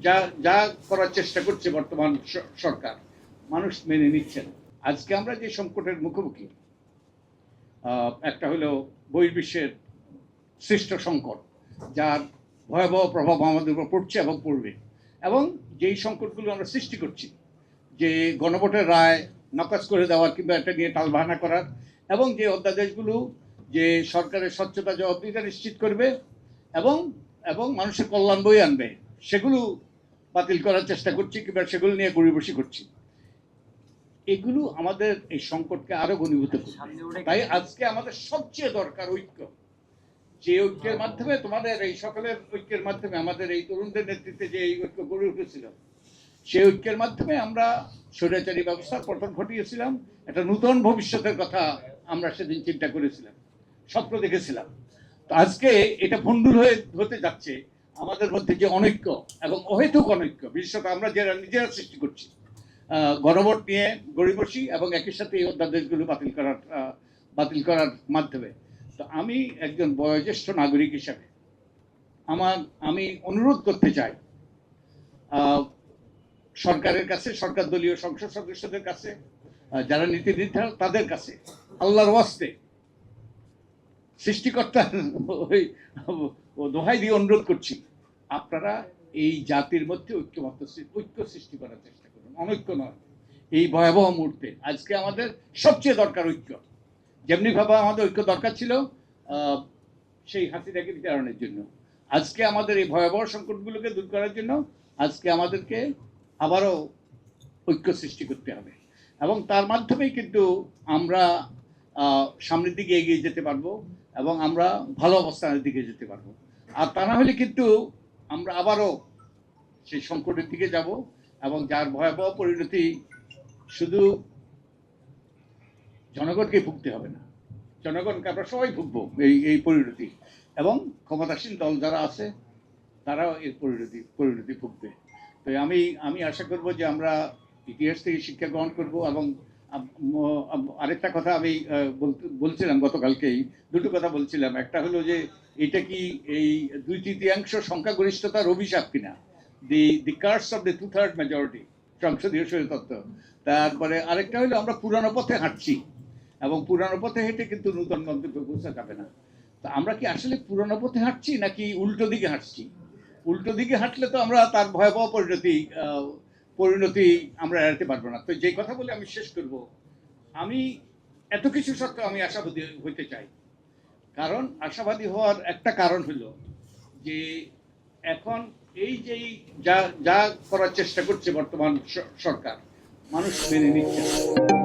যা যা করার চেষ্টা করছে বর্তমান সরকার, মানুষ মেনে নিচ্ছে না। আজকে আমরা যে সংকটের মুখোমুখি, একটা হলো বহির্বিশ্বের সৃষ্ট সংকট, যার ভয়াবহ প্রভাব আমাদের উপর পড়ছে এবং পড়বে, এবং যেই সংকটগুলো আমরা সৃষ্টি করছি, যে গণভোটের রায় নাকচ করে দেওয়ার কিংবা এটা নিয়ে টালবাহানা করার, এবং যে অধ্যাদেশগুলো যে সরকারের স্বচ্ছতা জবাবদিহিতা নিশ্চিত করবে এবং এবং মানুষের কল্যাণ বয়ে আনবে, সেগুলো বাতিল করার চেষ্টা করছি কিংবা সেগুলো নিয়ে গড়িবসি করছি। এগুলো আমাদের এই সংকটকে আরো ঘনীভূত করবে। তাই আজকে আমাদের সবচেয়ে দরকার ঐক্য। যে ঐক্যের মাধ্যমে, তোমাদের এই সকলের ঐক্যের মাধ্যমে, আমাদের এই তরুণদের নেতৃত্বে যে এই ঐক্য গড়ে উঠেছিল, সেই ঐক্যের মাধ্যমে আমরা স্বৈরাচারী ব্যবস্থার পতন ঘটিয়েছিলাম। একটা নতুন ভবিষ্যতের কথা আমরা সেদিন চিন্তা করেছিলাম, স্বপ্ন দেখেছিলাম। তো আজকে এটা ভণ্ডুল হতে যাচ্ছে। আমাদের মধ্যে যে অনৈক্য এবং অহেতুক অনৈক্য, বিশেষত আমরা যারা নিজেরা সৃষ্টি করছি গণভোট নিয়ে গড়িবসি এবং একই সাথে এই অধ্যাদেশগুলো বাতিল করার মাধ্যমে। তো আমি একজন বয়োজ্যেষ্ঠ নাগরিক হিসাবে আমি অনুরোধ করতে চাই সরকারের কাছে, সরকার দলীয় সংসদ সদস্যদের কাছে, যারা নীতি নির্ধারক তাদের কাছে, আল্লাহর ওয়াস্তে সৃষ্টিকর্তার দোহাই দিয়ে অনুরোধ করছি, আপনারা এই জাতির মধ্যে ঐক্য সৃষ্টি করার চেষ্টা করুন, অনৈক্য নয়। এই ভয়াবহ মুহূর্তে আজকে আমাদের সবচেয়ে দরকার ঐক্য। যেমনি ভাবে আমাদের ঐক্য দরকার ছিল সেই হাসিনাকে বিতাড়নের জন্য, আজকে আমাদের এই ভয়াবহ সংকটগুলোকে দূর করার জন্য আজকে আমাদেরকে আবারও ঐক্য সৃষ্টি করতে হবে, এবং তার মাধ্যমেই কিন্তু আমরা সামনের দিকে এগিয়ে যেতে পারবো এবং আমরা ভালো অবস্থানের দিকে যেতে পারবো। আর তা না হলে কিন্তু আমরা আবারও সেই সংকটের দিকে যাব, এবং যার ভয়াবহ পরিণতি শুধু জনগণকে ভুগতে হবে না, জনগণকে আমরা সবাই ভুগবো এই পরিণতি, এবং ক্ষমতাসীন দল যারা আছে তারাও এর পরিণতি ভুগবে। তো আমি আশা করব যে আমরা ইতিহাস থেকে শিক্ষা গ্রহণ করব। এবং আরেকটা কথা আমি বলছিলাম গতকালকেই, দুটো কথা বলছিলাম। একটা হলো যে এটা কি এই 2/3 সংখ্যাগরিষ্ঠতার অভিশাপ কিনা, দি কার্স অফ দ্য 2/3 মেজরিটি, সংসদীয় স্বৈরতন্ত্র। তারপরে আরেকটা হলো আমরা পুরানো পথে হাঁটছি, এবং পুরানো পথে হেঁটে কিন্তু নতুন গন্তব্যে পৌঁছা যাবে না। তা আমরা কি আসলে পুরানো পথে হাঁটছি নাকি উল্টো দিকে হাঁটছি? উল্টো দিকে হাঁটলে তো আমরা তার ভয়াবহ পরিণতি আমরা এড়াতে পারবো না। তো যে কথা বলে আমি শেষ করব, আমি এত কিছু সত্ত্বেও আমি আশাবাদী হইতে চাই। কারণ আশাবাদী হওয়ার একটা কারণ হলো যে এখন এই যে যা করার চেষ্টা করছে বর্তমান সরকার, মানুষ মেনে নিচ্ছে না।